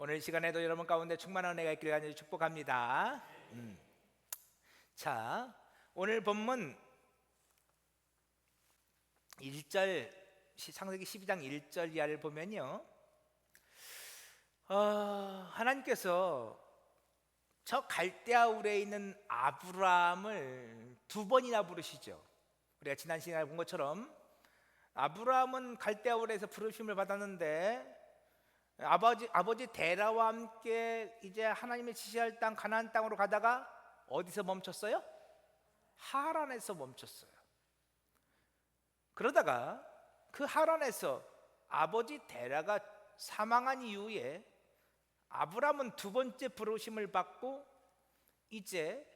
오늘 시간에도 여러분 가운데 충만한 은혜가 있기를 간절히 축복합니다. 자, 오늘 본문 1절, 창세기 12장 1절 이하를 보면요, 하나님께서 저 갈대아 우르에 있는 아브라함을 두 번이나 부르시죠. 우리가 지난 시간에 본 것처럼 아브라함은 갈대아 우르에서 부르심을 받았는데 아버지 데라와 함께 이제 하나님의 지시할 땅 가나안 땅으로 가다가 어디서 멈췄어요? 하란에서 멈췄어요. 그러다가 그 하란에서 아버지 데라가 사망한 이후에 아브라함은 두 번째 부르심을 받고 이제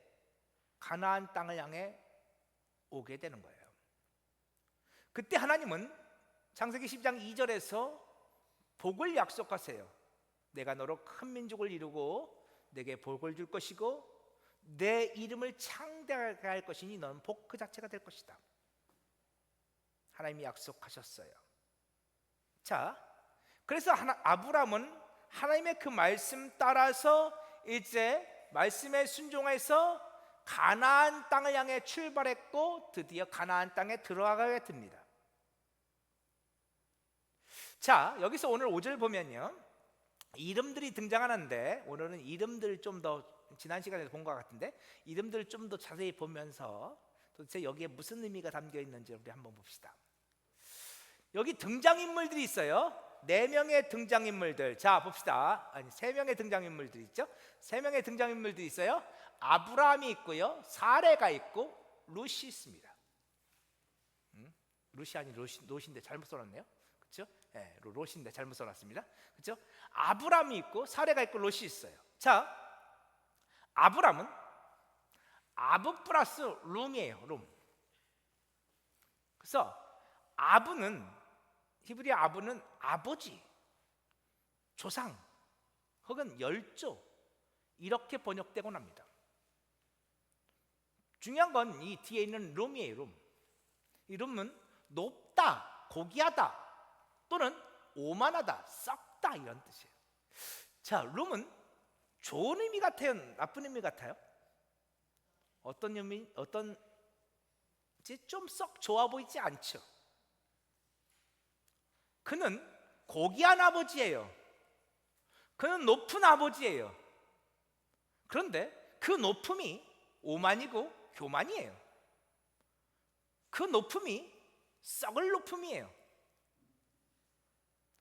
가나안 땅을 향해 오게 되는 거예요. 그때 하나님은 창세기 10장 2절에서 복을 약속하세요. 내가 너로 큰 민족을 이루고 내게 복을 줄 것이고 내 이름을 창대하게 할 것이니 너는 복 그 자체가 될 것이다. 하나님이 약속하셨어요. 자, 그래서 아브라함은 하나님의 그 말씀 따라서 이제 말씀에 순종해서 가나안 땅을 향해 출발했고 드디어 가나안 땅에 들어가게 됩니다. 자, 여기서 오늘 5절 보면요, 이름들이 등장하는데 오늘은 이름들을 좀 더 지난 시간에 본 것 같은데 이름들을 좀 더 자세히 보면서 도대체 여기에 무슨 의미가 담겨 있는지 우리 한번 봅시다. 여기 등장인물들이 있어요. 4명의 등장인물들. 자, 봅시다. 아니, 3명의 등장인물들이 있죠. 3명의 등장인물들이 있어요. 아브라함이 있고요, 사레가 있고 룻이 있습니다. 룻이 아닌 롯인데 잘못 써놨네요. 그렇죠? 네, 롯인데 잘못 써놨습니다. 그렇죠? 아브라함이 있고 사레가 있고 롯이 있어요. 자, 아브라함은 아브 플러스 룸이에요. 룸. 그래서 아브는, 히브리 아브는 아버지, 조상 혹은 열조 이렇게 번역되곤 합니다. 중요한 건 이 뒤에 있는 룸이에요. 룸. 이 룸은 높다, 고귀하다 또는 오만하다, 썩다 이런 뜻이에요. 자, 룸은 좋은 의미 같아요? 나쁜 의미 같아요? 어떤 의미? 좀 썩 좋아 보이지 않죠. 그는 고귀한 아버지예요. 그는 높은 아버지예요. 그런데 그 높음이 오만이고 교만이에요. 그 높음이 썩을 높음이에요.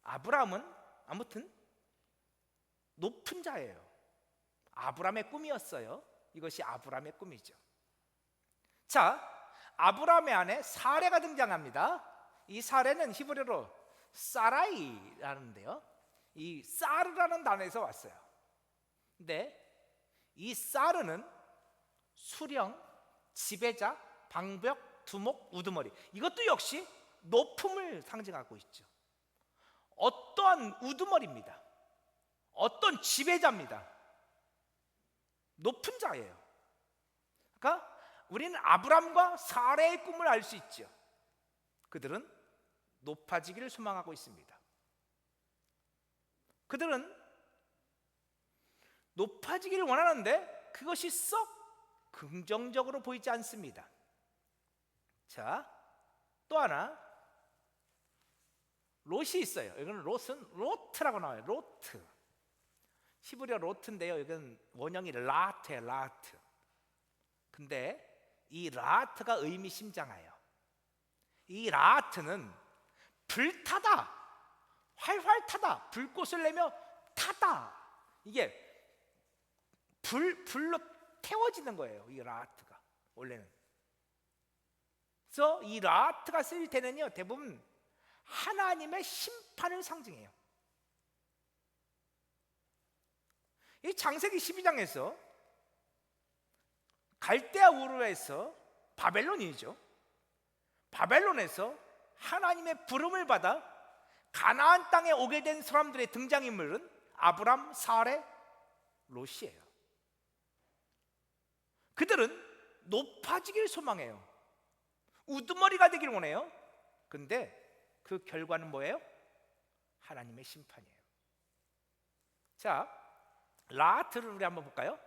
아브라함은 아무튼 높은 자예요. 아브라함의 꿈이었어요. 이것이 아브라함의 꿈이죠. 자, 아브라함의 아내 사레가 등장합니다. 이 사레는 히브리어로 사라이라는데요, 이 사르라는 단어에서 왔어요. 근데 이 사르는 수령, 지배자, 방벽, 두목, 우두머리, 이것도 역시 높음을 상징하고 있죠. 어떠한 우두머리입니다. 어떤 지배자입니다. 높은 자예요. 그러니까 우리는 아브람과 사레의 꿈을 알 수 있죠. 그들은 높아지기를 소망하고 있습니다. 그들은 높아지기를 원하는데 그것이 썩 긍정적으로 보이지 않습니다. 자, 또 하나 롯이 있어요. 이거는 롯은 로트라고 나와요. 로트. 히브리어 로트인데요, 이건 원형이 라트예요. 라트. 근데 이 라트가 의미심장해요. 이 라트는 불타다, 활활 타다, 불꽃을 내며 타다. 이게 불로 태워지는 거예요. 이 라트가 원래는. 그래서 이 라트가 쓰일 때는요, 대부분 하나님의 심판을 상징해요. 이 창세기 12장에서 갈대아 우르에서 바벨론이죠. 바벨론에서 하나님의 부름을 받아 가나안 땅에 오게 된 사람들의 등장인물은 아브람, 사레, 롯이에요. 그들은 높아지길 소망해요. 우두머리가 되길 원해요. 근데 그 결과는 뭐예요? 하나님의 심판이에요. 자, 라트를 우리 한번 볼까요?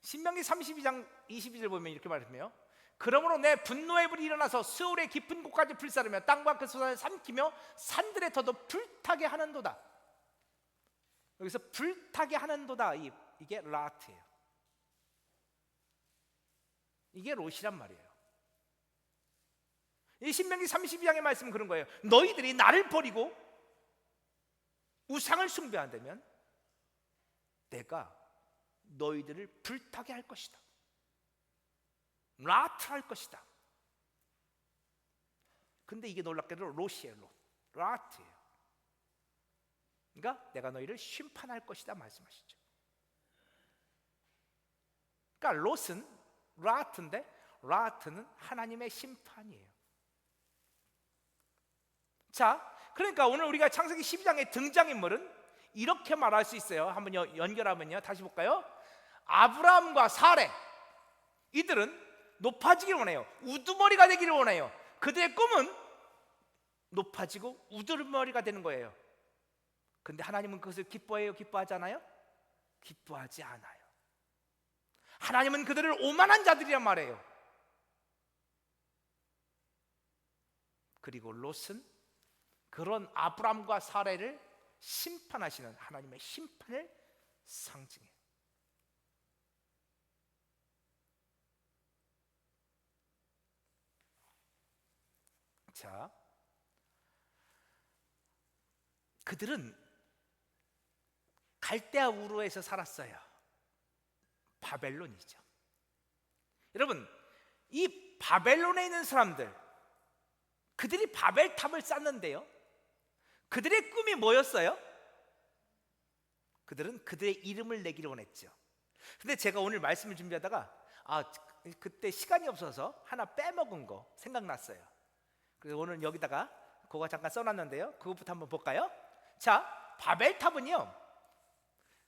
신명기 32장 22절 보면 이렇게 말했네요. 그러므로 내 분노의 불이 일어나서 스올의 깊은 곳까지 불사르며 땅과 그 소산을 삼키며 산들의 터도 불타게 하는도다. 여기서 불타게 하는도다, 이게 라트예요. 이게 롯이란 말이에요. 이 신명기 32장의 말씀은 그런 거예요. 너희들이 나를 버리고 우상을 숭배한다면 내가 너희들을 불타게 할 것이다. 라트할 것이다. 근데 이게 놀랍게도 롯이에요. 라트예요. 그러니까 내가 너희를 심판할 것이다 말씀하시죠. 그러니까 롯은 라트인데 라트는 하나님의 심판이에요. 자, 그러니까 오늘 우리가 창세기 12장의 등장인물은 이렇게 말할 수 있어요. 한번 연결하면요, 다시 볼까요? 아브라함과 사레, 이들은 높아지기를 원해요. 우두머리가 되기를 원해요. 그들의 꿈은 높아지고 우두머리가 되는 거예요. 근데 하나님은 그것을 기뻐해요? 기뻐하지 않아요? 기뻐하지 않아요. 하나님은 그들을 오만한 자들이란 말이에요. 그리고 롯은 그런 아브람과 사레를 심판하시는 하나님의 심판을 상징해요. 자, 그들은 갈대아 우르에서 살았어요. 바벨론이죠. 여러분, 이 바벨론에 있는 사람들, 그들이 바벨탑을 쌓는데요, 그들의 꿈이 뭐였어요? 그들은 그들의 이름을 내기를 원했죠. 근데 제가 오늘 말씀을 준비하다가 그때 시간이 없어서 하나 빼먹은 거 생각났어요. 그래서 오늘 여기다가 그거 잠깐 써놨는데요, 그것부터 한번 볼까요? 자, 바벨탑은요,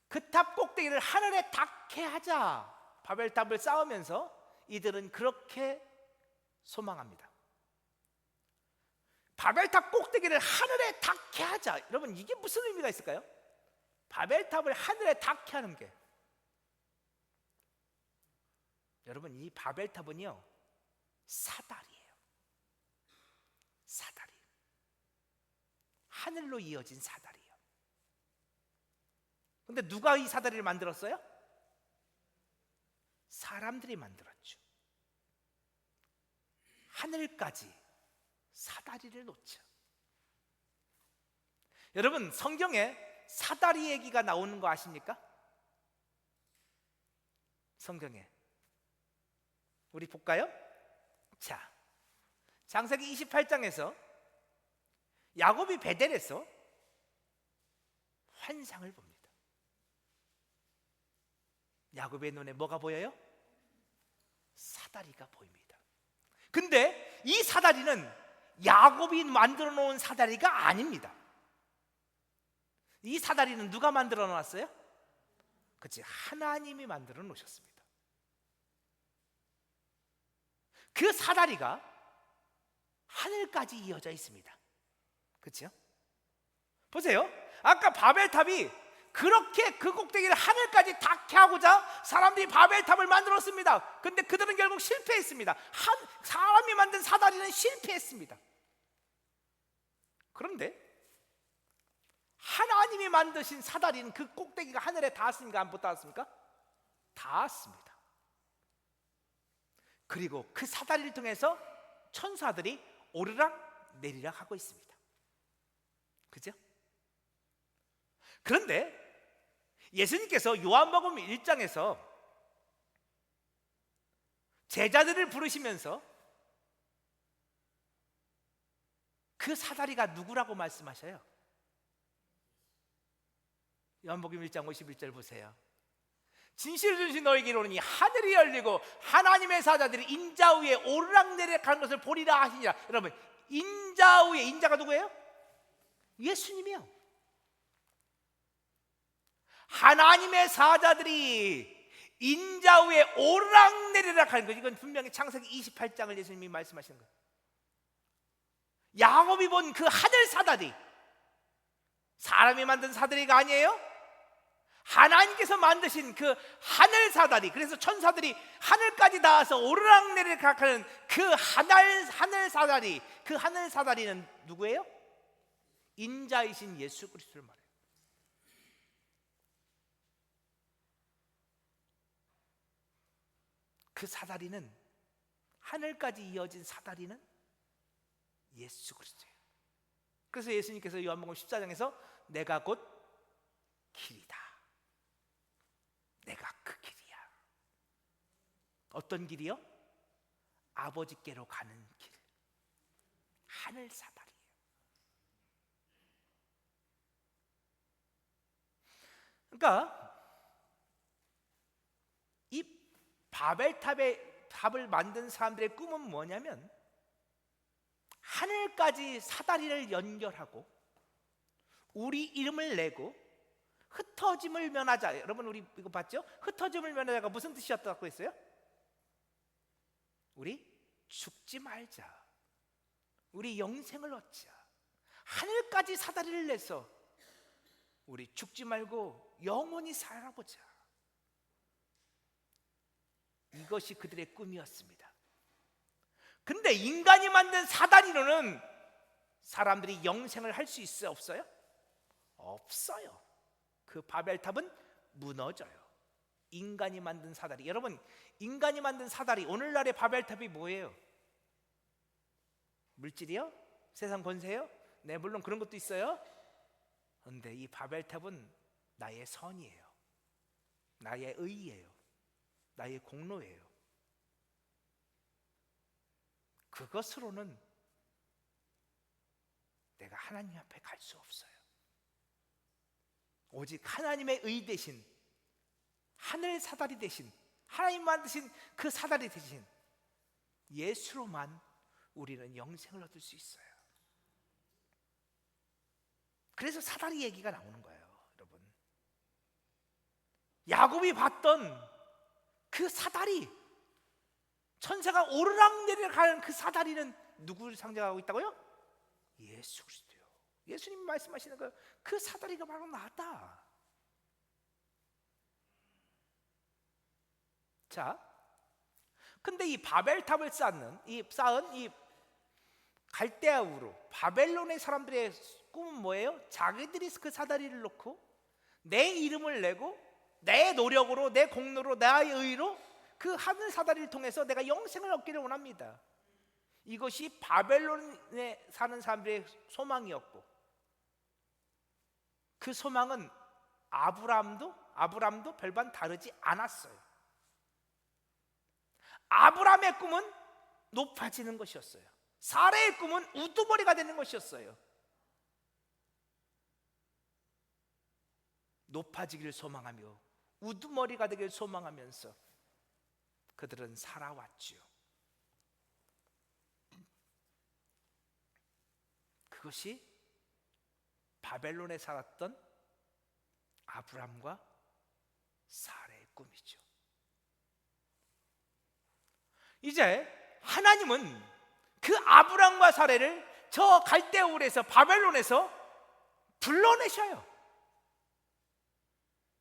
그 탑 꼭대기를 하늘에 닿게 하자. 바벨탑을 쌓으면서 이들은 그렇게 소망합니다. 바벨탑 꼭대기를 하늘에 닿게 하자. 여러분, 이게 무슨 의미가 있을까요? 바벨탑을 하늘에 닿게 하는 게, 여러분, 이 바벨탑은요 사다리예요. 사다리, 하늘로 이어진 사다리예요. 근데 누가 이 사다리를 만들었어요? 사람들이 만들었죠. 하늘까지 사다리를 놓죠. 여러분, 성경에 사다리 얘기가 나오는 거 아십니까? 성경에 우리 볼까요? 자, 창세기 28장에서 야곱이 베델에서 환상을 봅니다. 야곱의 눈에 뭐가 보여요? 사다리가 보입니다. 근데 이 사다리는 야곱이 만들어 놓은 사다리가 아닙니다. 이 사다리는 누가 만들어 놨어요? 그치, 하나님이 만들어 놓으셨습니다. 그 사다리가 하늘까지 이어져 있습니다. 그렇죠? 보세요. 아까 바벨탑이 그렇게 그 꼭대기를 하늘까지 닿게 하고자 사람들이 바벨탑을 만들었습니다. 근데 그들은 결국 실패했습니다. 사람이 만든 사다리는 실패했습니다. 그런데 하나님이 만드신 사다리는 그 꼭대기가 하늘에 닿았습니까? 안 닿았습니까? 닿았습니다. 그리고 그 사다리를 통해서 천사들이 오르락 내리락 하고 있습니다. 그죠? 그런데 예수님께서 요한복음 1장에서 제자들을 부르시면서 그 사다리가 누구라고 말씀하셔요? 요한복음 1장 51절 보세요. 진실을 주신 너에게 이르노니 하늘이 열리고 하나님의 사자들이 인자 위에 오르락내리락 하는 것을 보리라 하시니라. 여러분, 인자 위에, 인자가 누구예요? 예수님이요. 하나님의 사자들이 인자 위에 오르락내리락 하는 것, 이건 분명히 창세기 28장을 예수님이 말씀하시는 거예요. 야곱이 본 그 하늘 사다리, 사람이 만든 사다리가 아니에요. 하나님께서 만드신 그 하늘 사다리, 그래서 천사들이 하늘까지 닿아서 오르락내리락 하는 그 하늘 사다리, 그 하늘 사다리는 누구예요? 인자이신 예수 그리스도를 말해요. 그 사다리는, 하늘까지 이어진 사다리는 예수 그리스도예요. 그래서 예수님께서 요한복음 14장에서 내가 곧 길이다, 내가 그 길이야. 어떤 길이요? 아버지께로 가는 길, 하늘 사다리예요. 그러니까 이 바벨탑의 탑을 만든 사람들의 꿈은 뭐냐면 하늘까지 사다리를 연결하고 우리 이름을 내고 흩어짐을 면하자. 여러분 우리 이거 봤죠? 흩어짐을 면하자가 무슨 뜻이었다고 했어요? 우리 죽지 말자, 우리 영생을 얻자. 하늘까지 사다리를 내서 우리 죽지 말고 영원히 살아보자. 이것이 그들의 꿈이었습니다. 근데 인간이 만든 사다리로는 사람들이 영생을 할 수 있어요? 없어요? 없어요. 그 바벨탑은 무너져요. 인간이 만든 사다리. 여러분, 인간이 만든 사다리, 오늘날의 바벨탑이 뭐예요? 물질이요? 세상 권세요? 네, 물론 그런 것도 있어요. 그런데 이 바벨탑은 나의 선이에요, 나의 의예요, 나의 공로예요. 그것으로는 내가 하나님 앞에 갈 수 없어요. 오직 하나님의 의 대신, 하늘 사다리 대신, 하나님 만드신 그 사다리 대신 예수로만 우리는 영생을 얻을 수 있어요. 그래서 사다리 얘기가 나오는 거예요, 여러분. 야곱이 봤던 그 사다리, 천사가 오르락내리락 하는 그 사다리는 누구를 상징하고 있다고요? 예수 그리스도요. 예수님 말씀하시는 거예요. 그 사다리가 바로 나다. 자, 근데 이 바벨탑을 쌓은 이 갈대아 우르, 바벨론의 사람들의 꿈은 뭐예요? 자기들이 그 사다리를 놓고 내 이름을 내고 내 노력으로, 내 공로로, 나의 의로 그 하늘 사다리를 통해서 내가 영생을 얻기를 원합니다. 이것이 바벨론에 사는 사람들의 소망이었고, 그 소망은 아브람도 별반 다르지 않았어요. 아브람의 꿈은 높아지는 것이었어요. 사라의 꿈은 우두머리가 되는 것이었어요. 높아지기를 소망하며 우두머리가 되기를 소망하면서 그들은 살아왔지요. 그것이 바벨론에 살았던 아브람과 사라의 꿈이죠. 이제 하나님은 그 아브람과 사라를 저 갈대아울에서, 바벨론에서 불러내셔요.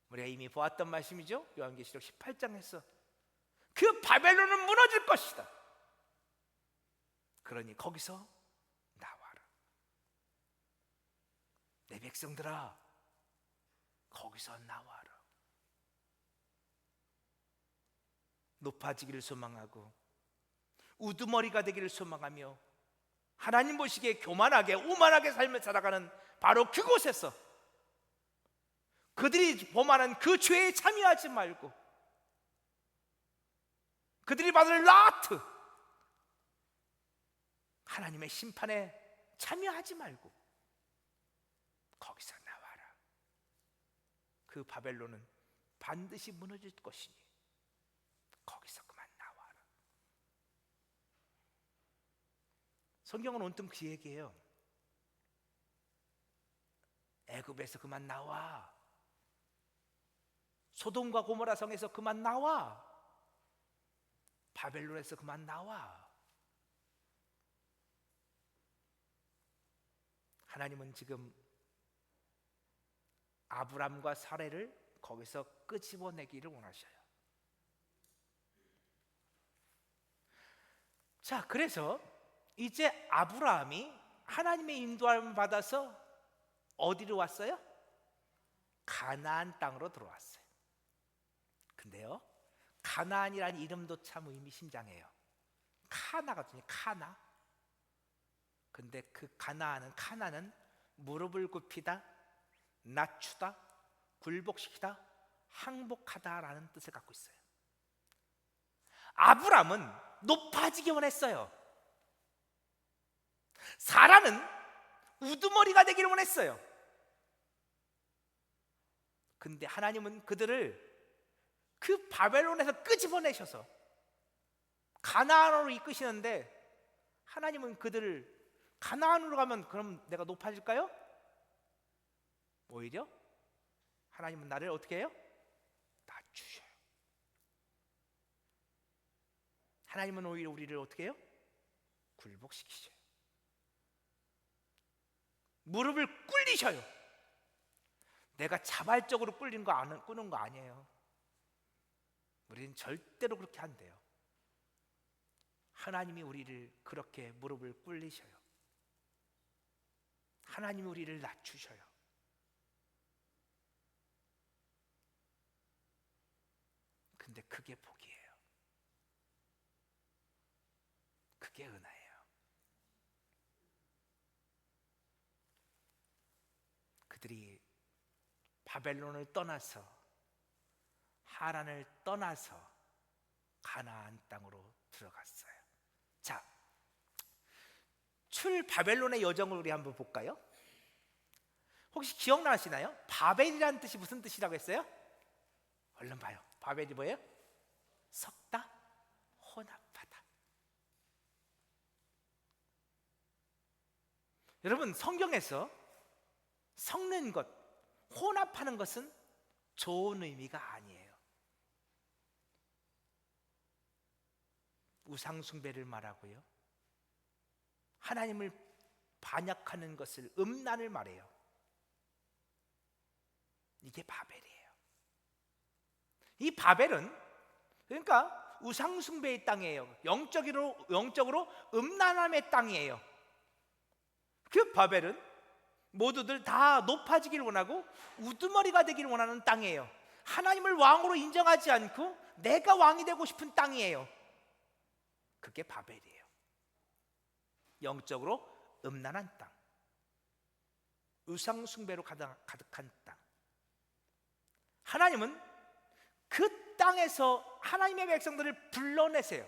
우리가 이미 보았던 말씀이죠. 요한계시록 18장에서 그 바벨론은 무너질 것이다. 그러니 거기서 나와라. 내 백성들아, 거기서 나와라. 높아지기를 소망하고 우두머리가 되기를 소망하며 하나님 보시기에 교만하게, 오만하게 삶을 살아가는 바로 그곳에서 그들이 범하는 그 죄에 참여하지 말고, 그들이 받을 라트, 하나님의 심판에 참여하지 말고 거기서 나와라. 그 바벨론은 반드시 무너질 것이니 거기서 그만 나와라. 성경은 온통 그 얘기예요. 애굽에서 그만 나와. 소돔과 고모라 성에서 그만 나와. 바벨론에서 그만 나와. 하나님은 지금 아브람과 사라를 거기서 끄집어내기를 원하셔요. 자, 그래서 이제 아브라함이 하나님의 인도함을 받아서 어디로 왔어요? 가나안 땅으로 들어왔어요. 근데요, 가나안이라는 이름도 참 의미심장해요. 카나거든요, 카나. 근데 그 카나는 무릎을 굽히다, 낮추다, 굴복시키다, 항복하다라는 뜻을 갖고 있어요. 아브람은 높아지기 원했어요. 사라는 우두머리가 되기를 원했어요. 근데 하나님은 그들을 그 바벨론에서 끄집어내셔서 가나안으로 이끄시는데, 하나님은 그들을 가나안으로 가면 그럼 내가 높아질까요? 오히려 하나님은 나를 어떻게 해요? 낮추셔요. 하나님은 오히려 우리를 어떻게 해요? 굴복시키셔요. 무릎을 꿇리셔요. 내가 자발적으로 꿇는 거 아니에요. 우리는 절대로 그렇게 안 돼요. 하나님이 우리를 그렇게 무릎을 꿇리셔요. 하나님이 우리를 낮추셔요. 근데 그게 복이에요. 그게 은혜예요. 그들이 바벨론을 떠나서, 하란을 떠나서 가나안 땅으로 들어갔어요. 자, 출 바벨론의 여정을 우리 한번 볼까요? 혹시 기억나시나요? 바벨이라는 뜻이 무슨 뜻이라고 했어요? 얼른 봐요. 바벨이 뭐예요? 섞다, 혼합하다. 여러분, 성경에서 섞는 것, 혼합하는 것은 좋은 의미가 아니에요. 우상숭배를 말하고요, 하나님을 반역하는 것을, 음란을 말해요. 이게 바벨이에요. 이 바벨은 그러니까 우상숭배의 땅이에요. 영적으로 음란함의 땅이에요. 그 바벨은 모두들 다 높아지기를 원하고 우두머리가 되기를 원하는 땅이에요. 하나님을 왕으로 인정하지 않고 내가 왕이 되고 싶은 땅이에요. 그게 바벨이에요. 영적으로 음란한 땅, 우상숭배로 가득한 땅. 하나님은 그 땅에서 하나님의 백성들을 불러내세요.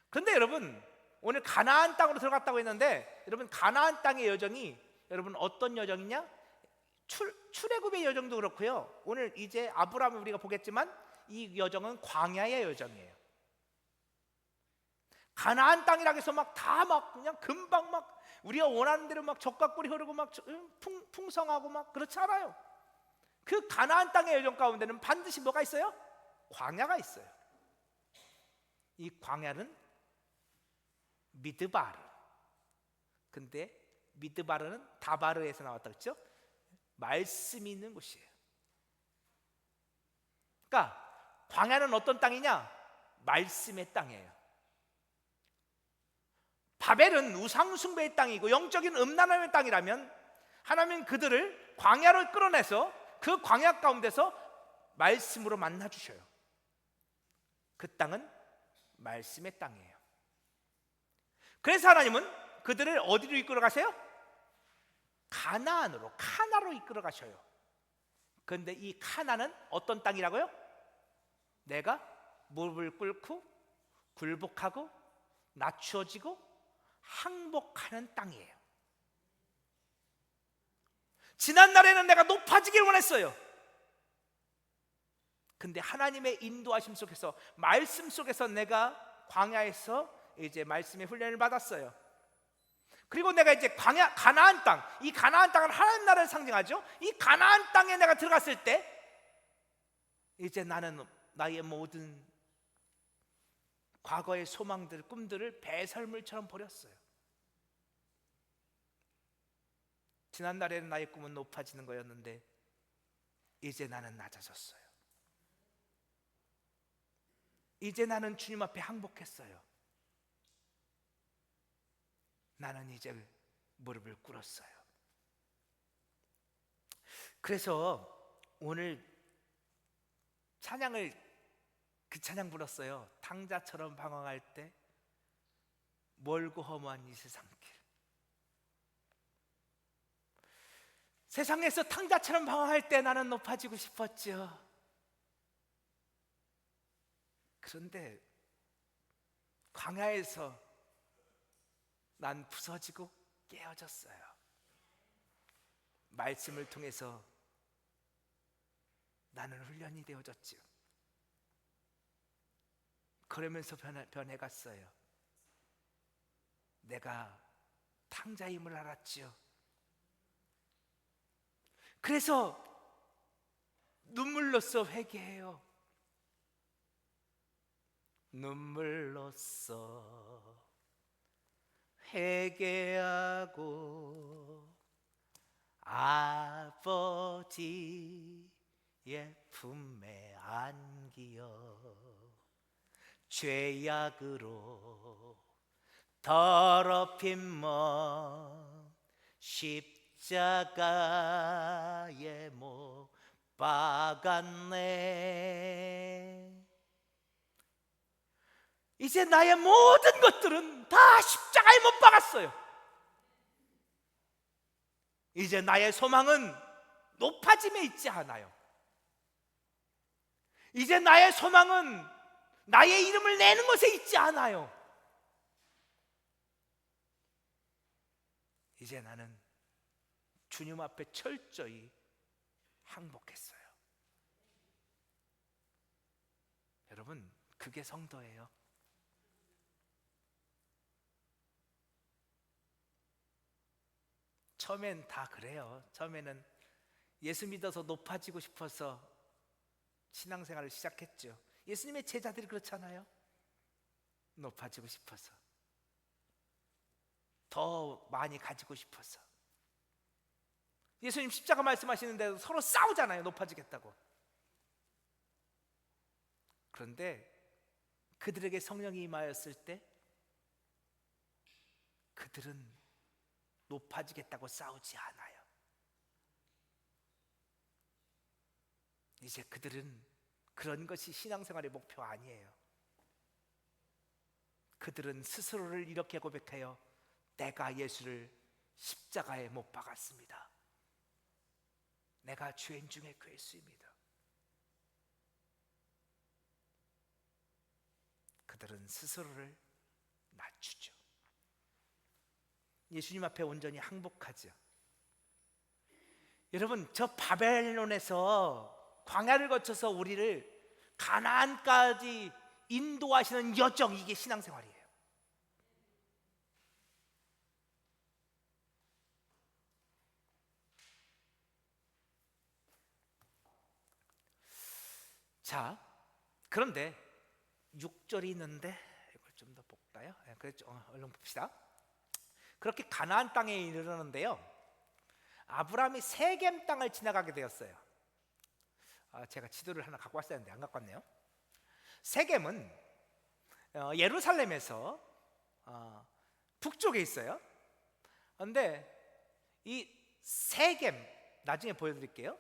그런데 여러분, 오늘 가나안 땅으로 들어갔다고 했는데, 여러분, 가나안 땅의 여정이 여러분 어떤 여정이냐? 출애굽의 여정도 그렇고요, 오늘 이제 아브라함을 우리가 보겠지만 이 여정은 광야의 여정이에요. 가나안 땅이라고 해서 그냥 금방 우리가 원하는 대로 젖과 꿀이 흐르고 풍성하고 그렇지 않아요. 그 가나안 땅의 여정 가운데는 반드시 뭐가 있어요? 광야가 있어요. 이 광야는 미드바르. 근데 미드바르는 다바르에서 나왔다 그랬죠? 말씀이 있는 곳이에요. 그러니까 광야는 어떤 땅이냐? 말씀의 땅이에요. 바벨은 우상숭배의 땅이고 영적인 음란함의 땅이라면, 하나님은 그들을 광야로 끌어내서 그 광야 가운데서 말씀으로 만나주셔요. 그 땅은 말씀의 땅이에요. 그래서 하나님은 그들을 어디로 이끌어 가세요? 가나안으로, 카나로 이끌어 가셔요. 그런데 이 카나는 어떤 땅이라고요? 내가 무릎을 꿇고 굴복하고 낮추어지고 항복하는 땅이에요. 지난날에는 내가 높아지길 원했어요. 근데 하나님의 인도하심 속에서, 말씀 속에서 내가 광야에서 이제 말씀의 훈련을 받았어요. 그리고 내가 이제 가나안 땅, 이 가나안 땅은 하나님 나라를 상징하죠. 이 가나안 땅에 내가 들어갔을 때 이제 나는 나의 모든 과거의 소망들, 꿈들을 배설물처럼 버렸어요. 지난날에는 나의 꿈은 높아지는 거였는데 이제 나는 낮아졌어요. 이제 나는 주님 앞에 항복했어요. 나는 이제 무릎을 꿇었어요. 그래서 오늘 찬양을 그 찬양 불렀어요. 탕자처럼 방황할 때 멀고 험한 이 세상길. 세상에서 탕자처럼 방황할 때 나는 높아지고 싶었죠. 그런데 광야에서 난 부서지고 깨어졌어요. 말씀을 통해서 나는 훈련이 되어졌죠. 그러면서 변해갔어요. 내가 탕자임을 알았지요. 그래서 눈물로써 회개해요. 눈물로써 회개하고 아버지의 품에 안기어 죄악으로 더럽힌 몸 십자가에 못 박았네. 이제 나의 모든 것들은 다 십자가에 못 박았어요. 이제 나의 소망은 높아짐에 있지 않아요. 이제 나의 소망은 나의 이름을 내는 것에 있지 않아요. 이제 나는 주님 앞에 철저히 항복했어요. 여러분, 그게 성도예요. 처음엔 다 그래요. 처음에는 예수 믿어서 높아지고 싶어서 신앙생활을 시작했죠. 예수님의 제자들이 그렇잖아요. 높아지고 싶어서, 더 많이 가지고 싶어서. 예수님 십자가 말씀하시는데 서로 싸우잖아요. 높아지겠다고. 그런데 그들에게 성령이 임하였을 때 그들은 높아지겠다고 싸우지 않아요. 이제 그들은 그런 것이 신앙생활의 목표 아니에요. 그들은 스스로를 이렇게 고백해요. 내가 예수를 십자가에 못 박았습니다. 내가 죄인 중에 괴수입니다. 그들은 스스로를 낮추죠. 예수님 앞에 온전히 항복하죠. 여러분, 저 바벨론에서 광야를 거쳐서 우리를 가나안까지 인도하시는 여정, 이게 신앙생활이에요. 자, 그런데 6절이 있는데 이걸 좀 더 볼까요? 그렇죠. 얼른 봅시다. 그렇게 가나안 땅에 이르렀는데요, 아브라함이 세겜 땅을 지나가게 되었어요. 제가 지도를 하나 갖고 왔어야 했는데 안 갖고 왔네요. 세겜은 예루살렘에서 북쪽에 있어요. 그런데 이 세겜, 나중에 보여드릴게요.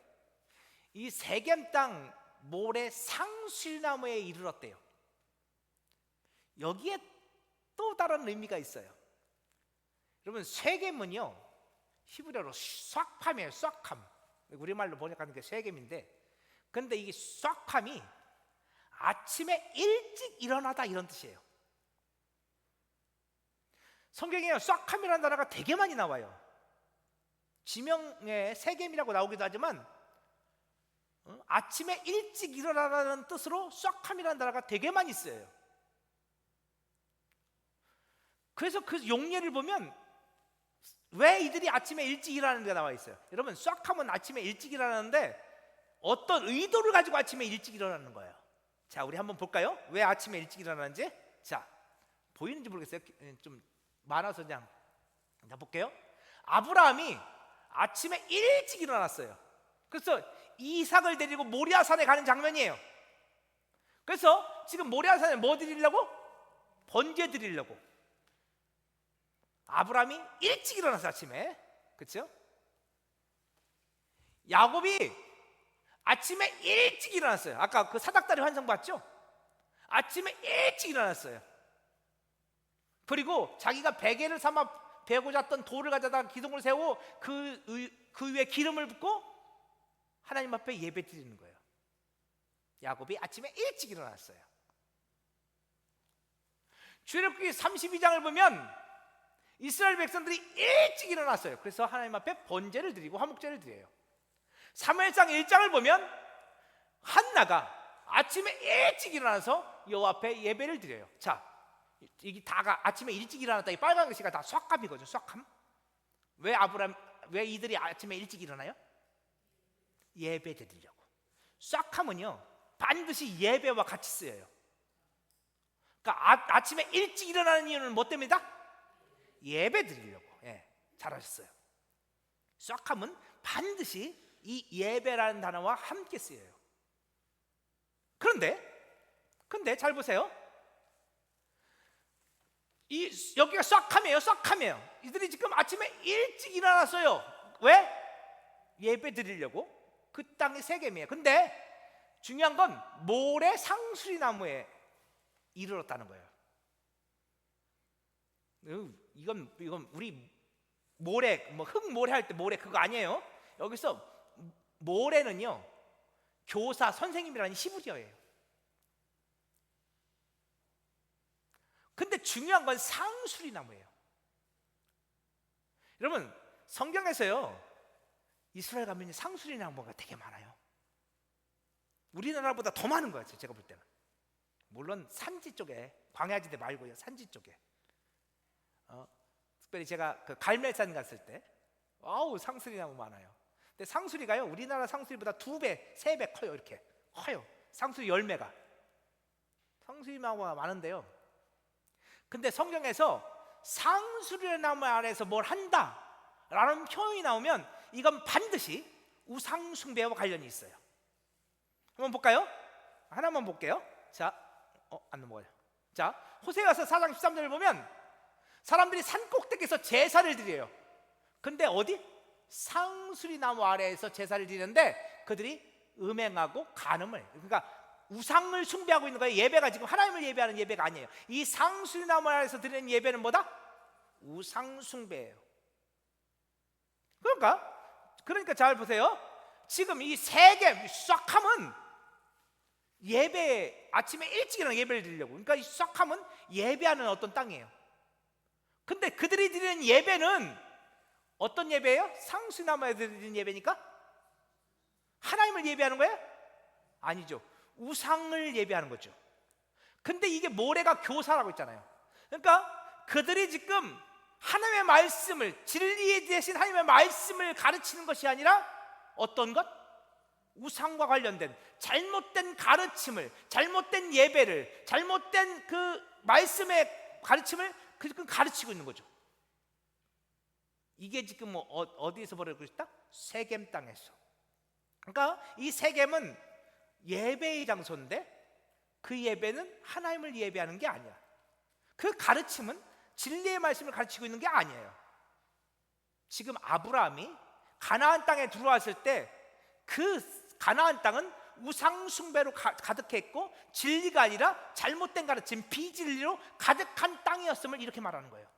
이 세겜 땅 모래 상실나무에 이르렀대요. 여기에 또 다른 의미가 있어요. 여러분, 세겜은요 히브리어로 싹함이에요. 싹함. 우리말로 번역하는 게 세겜인데, 근데 이게 싹함이 아침에 일찍 일어나다 이런 뜻이에요. 성경에 싹함이라는 단어가 되게 많이 나와요. 지명에 세겜이라고 나오기도 하지만 아침에 일찍 일어나라는 뜻으로 싹함이라는 단어가 되게 많이 쓰여요. 그래서 그 용례를 보면 왜 이들이 아침에 일찍 일어나는 게 나와 있어요. 여러분, 싹함은 아침에 일찍 일어나는데 어떤 의도를 가지고 아침에 일찍 일어나는 거예요. 자, 우리 한번 볼까요? 왜 아침에 일찍 일어나는지. 자, 보이는지 모르겠어요. 좀 많아서 그냥 볼게요. 아브라함이 아침에 일찍 일어났어요. 그래서 이삭을 데리고 모리아산에 가는 장면이에요. 그래서 지금 모리아산에 뭐 드리려고? 번제 드리려고. 아브라함이 일찍 일어나서 아침에, 그렇죠? 야곱이 아침에 일찍 일어났어요. 아까 그 사닥다리 환상 봤죠? 아침에 일찍 일어났어요. 그리고 자기가 베개를 삼아 베고 잤던 돌을 가져다가 기둥을 세우고 그 위에 기름을 붓고 하나님 앞에 예배 드리는 거예요. 야곱이 아침에 일찍 일어났어요. 출애굽기 32장을 보면 이스라엘 백성들이 일찍 일어났어요. 그래서 하나님 앞에 번제를 드리고 화목제를 드려요. 사무엘상 1장을 보면 한나가 아침에 일찍 일어나서 여호와 앞에 예배를 드려요. 자, 이게 다가 아침에 일찍 일어났다. 이 빨간 글씨가 다 쏴감이거든요. 쏴감. 왜 이들이 아침에 일찍 일어나요? 예배 드리려고. 쏴감은요 반드시 예배와 같이 쓰여요. 그러니까 아침에 일찍 일어나는 이유는 뭐 때문이다? 예배 드리려고. 예, 잘하셨어요. 쏴감은 반드시 이 예배라는 단어와 함께 쓰여요. 그런데 잘 보세요. 여기가 쏴감이에요. 이들이 지금 아침에 일찍 일어났어요. 왜? 예배 드리려고. 그 땅이 세겜이에요. 근데 중요한 건 모래 상수리 나무에 이르렀다는 거예요. 이건 우리 모래, 뭐 흙모래 할 때 모래 그거 아니에요. 여기서 모래는요 교사, 선생님이라는 히브리어예요. 근데 중요한 건 상수리 나무예요. 여러분 성경에서요 이스라엘 가면 상수리 나무가 되게 많아요. 우리나라보다 더 많은 거예요. 제가 볼 때는. 물론 산지 쪽에, 광야지대 말고요, 산지 쪽에. 특별히 제가 그 갈멜산 갔을 때 상수리 나무 많아요. 근데 상수리가요 우리나라 상수리보다 2배, 3배 커요. 이렇게 커요. 상수리 열매가. 상수리 나무가 많은데요. 근데 성경에서 상수리 나무 아래에서 뭘 한다 라는 표현이 나오면 이건 반드시 우상 숭배와 관련이 있어요. 한번 볼까요? 하나만 볼게요. 자, 안 넘어가요. 자, 호세아서 4장 13절을 보면 사람들이 산 꼭대기에서 제사를 드려요. 근데 어디? 상수리 나무 아래에서 제사를 드리는데 그들이 음행하고 간음을, 그러니까 우상을 숭배하고 있는 거예요. 예배가 지금 하나님을 예배하는 예배가 아니에요. 이 상수리 나무 아래에서 드리는 예배는 뭐다? 우상 숭배예요. 그러니까 잘 보세요. 지금 이 세겜 싹함은 예배, 아침에 일찍 일어나 예배를 드리려고. 그러니까 이 싹함은 예배하는 어떤 땅이에요. 근데 그들이 드리는 예배는 어떤 예배예요? 상수나무에 드리는 예배니까 하나님을 예배하는 거예요? 아니죠. 우상을 예배하는 거죠. 근데 이게 모래가 교사라고 있잖아요. 그러니까 그들이 지금 하나님의 말씀을, 진리에 대신 하나님의 말씀을 가르치는 것이 아니라 어떤 것? 우상과 관련된 잘못된 가르침을, 잘못된 예배를, 잘못된 그 말씀의 가르침을 지금 가르치고 있는 거죠. 이게 지금 어디에서 벌어지고 있다? 세겜 땅에서. 그러니까 이 세겜은 예배의 장소인데 그 예배는 하나님을 예배하는 게 아니야. 그 가르침은 진리의 말씀을 가르치고 있는 게 아니에요. 지금 아브라함이 가나안 땅에 들어왔을 때 그 가나안 땅은 우상 숭배로 가득했고 진리가 아니라 잘못된 가르침, 비진리로 가득한 땅이었음을 이렇게 말하는 거예요.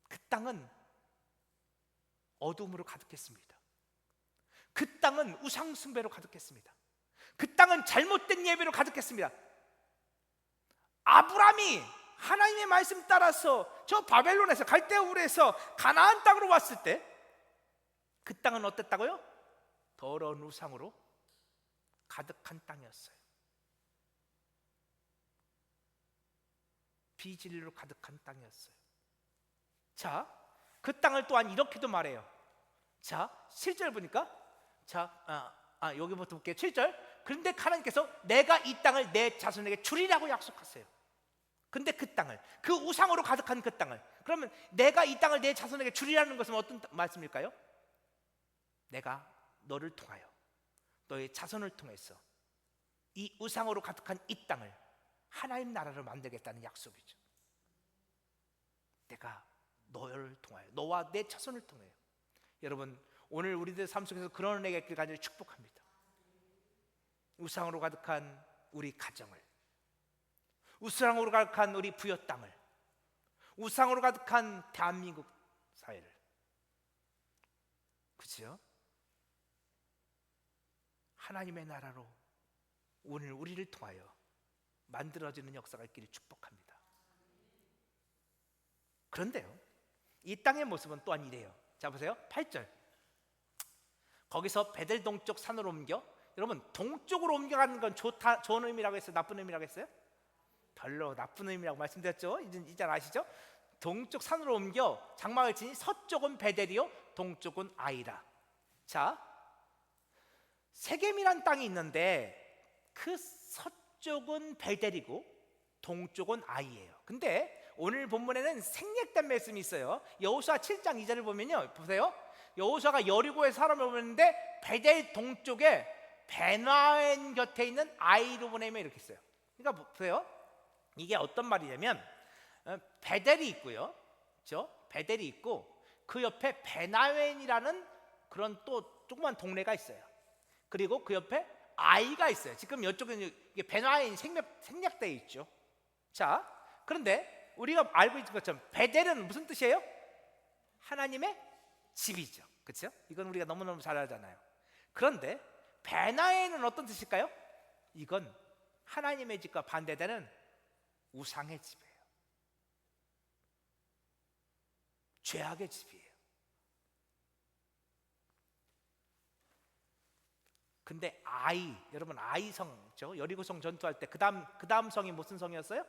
그 땅은 어둠으로 가득했습니다. 그 땅은 우상 숭배로 가득했습니다. 그 땅은 잘못된 예배로 가득했습니다. 아브라함이 하나님의 말씀 따라서 저 바벨론에서 갈대우르에서 가나안 땅으로 왔을 때 그 땅은 어땠다고요? 더러운 우상으로 가득한 땅이었어요. 비진리로 가득한 땅이었어요. 자, 그 땅을 또한 이렇게도 말해요. 자, 7절 보니까 여기부터 볼게요. 7절. 그런데 하나님께서 내가 이 땅을 내 자손에게 주리라고 약속하세요. 근데 그 땅을, 그 우상으로 가득한 그 땅을, 그러면 내가 이 땅을 내 자손에게 주리라는 것은 어떤 말씀일까요? 내가 너를 통하여, 너의 자손을 통해서 이 우상으로 가득한 이 땅을 하나님 나라로 만들겠다는 약속이죠. 내가 너를 통하여, 너와 내 자손을 통하여. 여러분, 오늘 우리들 삶 속에서 그런 은혜가 있길 간절히 축복합니다. 우상으로 가득한 우리 가정을, 우상으로 가득한 우리 부여 땅을, 우상으로 가득한 대한민국 사회를, 그렇죠? 하나님의 나라로 오늘 우리를 통하여 만들어지는 역사가 있기를 축복합니다. 그런데요, 이 땅의 모습은 또한 이래요. 자 보세요, 8절. 거기서 베델 동쪽 산으로 옮겨. 여러분, 동쪽으로 옮겨가는 건 좋은 의미라고 했어요? 나쁜 의미라고 했어요? 별로 나쁜 의미라고 말씀드렸죠? 이제 아시죠? 동쪽 산으로 옮겨 장막을 치니 서쪽은 베델이요 동쪽은 아이라. 자, 세겜이란 땅이 있는데 그 서쪽은 베델이고 동쪽은 아이예요. 근데 오늘 본문에는 생략된 말씀이 있어요. 여호수아 7장 2절을 보면요, 보세요. 여호수아가 여리고에 사람을 보냈는데 베델 동쪽에 베나엔 곁에 있는 아이로 보내면 이렇게 있어요. 그러니까 보세요, 이게 어떤 말이냐면 베델이 있고요, 그렇죠? 베델이 있고 그 옆에 베나웬이라는 그런 또 조그만 동네가 있어요. 그리고 그 옆에 아이가 있어요. 지금 이쪽에는 베나웬이 생략되어 있죠. 자, 그런데 우리가 알고 있는 것처럼 베델은 무슨 뜻이에요? 하나님의 집이죠, 그렇죠? 이건 우리가 너무너무 잘 알잖아요. 그런데 베나엔은 어떤 뜻일까요? 이건 하나님의 집과 반대되는 우상의 집이에요. 죄악의 집이에요. 근데 아이, 여러분 아이성죠. 여리고성 전투할 때 그 다음 성이 무슨 성이었어요?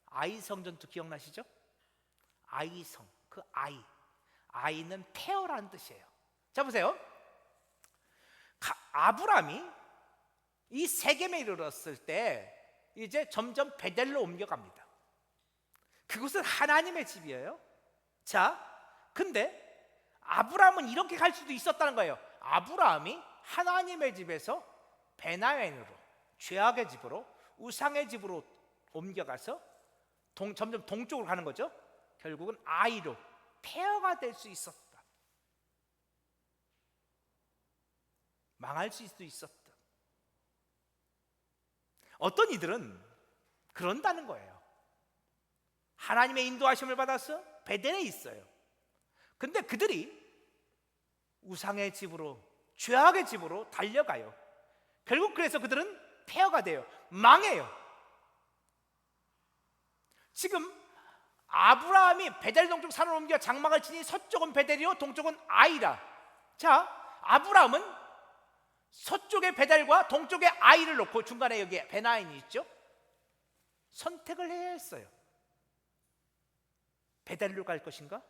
아이성 전투 기억나시죠? 아이성, 그 아이는 폐허라는 뜻이에요. 자 보세요, 아브람이 이 세겜에 이르렀을 때 이제 점점 베델로 옮겨갑니다. 그곳은 하나님의 집이에요. 자, 근데 아브람은 이렇게 갈 수도 있었다는 거예요. 아브람이 하나님의 집에서 베나엔으로, 죄악의 집으로, 우상의 집으로 옮겨가서 점점 동쪽으로 가는 거죠. 결국은 아이로, 폐허가 될 수 있었다. 망할 수도 있었다. 어떤 이들은 그런다는 거예요. 하나님의 인도하심을 받아서 베델에 있어요. 근데 그들이 우상의 집으로, 죄악의 집으로 달려가요. 결국 그래서 그들은 폐허가 돼요. 망해요. 지금 아브라함이 베델 동쪽 산으로 옮겨 장막을 치니 서쪽은 베델이요 동쪽은 아이라. 자, 아브라함은 서쪽의 베델과 동쪽의 아이를 놓고 중간에 여기 베나인이 있죠. 선택을 해야 했어요. 베델로 갈 것인가?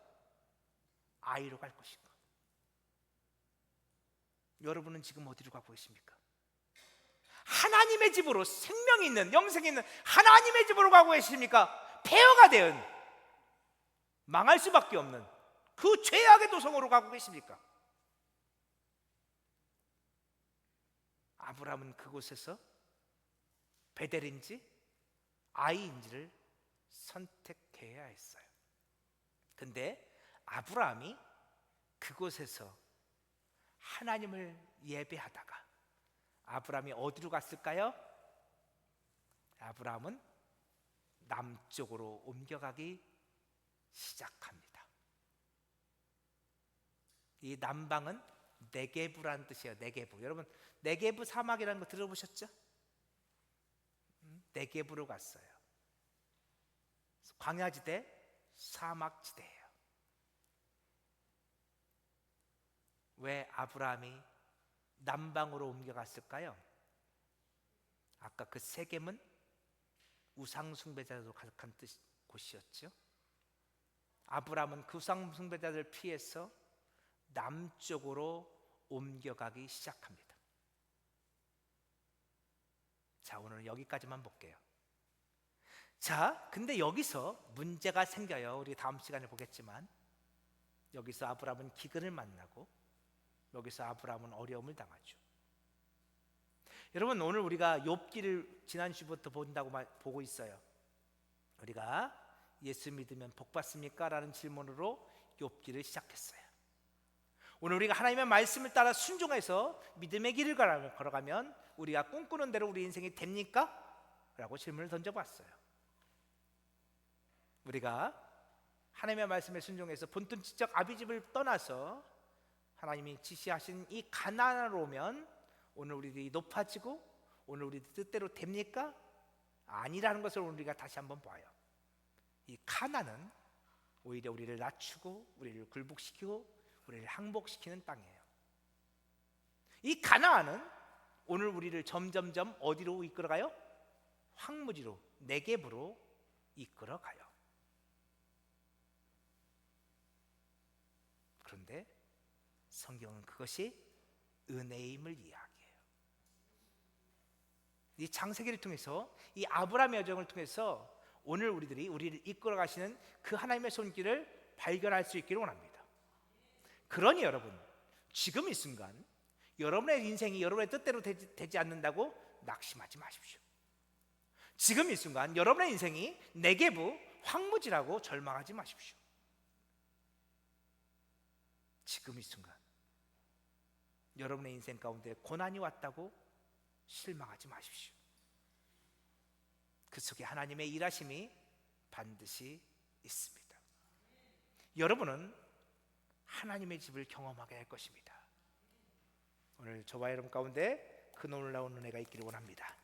아이로 갈 것인가? 여러분은 지금 어디로 가고 계십니까? 하나님의 집으로, 생명이 있는, 영생이 있는 하나님의 집으로 가고 계십니까? 폐허가 된, 망할 수밖에 없는 그 죄악의 도성으로 가고 계십니까? 아브라함은 그곳에서 베델인지 아이인지를 선택해야 했어요. 근데 아브라함이 그곳에서 하나님을 예배하다가 아브라함이 어디로 갔을까요? 아브라함은 남쪽으로 옮겨가기 시작합니다. 이 남방은 네게부라는 뜻이에요. 네게부. 여러분 네게부 사막이라는 거 들어보셨죠? 네게부로 갔어요. 광야지대, 사막지대예요. 왜 아브라함이 남방으로 옮겨갔을까요? 아까 그 세겜은 우상숭배자로 가득한 곳이었죠. 아브라함은 그 우상숭배자들을 피해서 남쪽으로 옮겨가기 시작합니다. 자, 오늘 여기까지만 볼게요. 자, 근데 여기서 문제가 생겨요. 우리 다음 시간에 보겠지만 여기서 아브라함은 기근을 만나고 여기서 아브라함은 어려움을 당하죠. 여러분, 오늘 우리가 욥기를 지난주부터 본다고 보고 있어요. 우리가 예수 믿으면 복 받습니까? 라는 질문으로 욥기를 시작했어요. 오늘 우리가 하나님의 말씀을 따라 순종해서 믿음의 길을 걸어가면 우리가 꿈꾸는 대로 우리 인생이 됩니까? 라고 질문을 던져봤어요. 우리가 하나님의 말씀에 순종해서 본토지적 아비집을 떠나서 하나님이 지시하신 이 가나안으로 오면 오늘 우리들이 높아지고 오늘 우리들 뜻대로 됩니까? 아니라는 것을 우리가 다시 한번 봐요. 이 가나안은 오히려 우리를 낮추고 우리를 굴복시키고 우리를 항복시키는 땅이에요. 이 가나안은 오늘 우리를 점점점 어디로 이끌어가요? 황무지로, 네겝으로 이끌어가요. 그런데 성경은 그것이 은혜임을 이야기해요. 이 창세기를 통해서 이 아브라함의 여정을 통해서 오늘 우리를 이끌어 가시는 그 하나님의 손길을 발견할 수 있기를 원합니다. 그러니 여러분, 지금 이 순간 여러분의 인생이 여러분의 뜻대로 되지 않는다고 낙심하지 마십시오. 지금 이 순간 여러분의 인생이 네겝 황무지라고 절망하지 마십시오. 지금 이 순간 여러분의 인생 가운데 고난이 왔다고 실망하지 마십시오. 그 속에 하나님의 일하심이 반드시 있습니다. 여러분은 하나님의 집을 경험하게 할 것입니다. 오늘 저와 여러분 가운데 그 놀라운 은혜가 있기를 원합니다.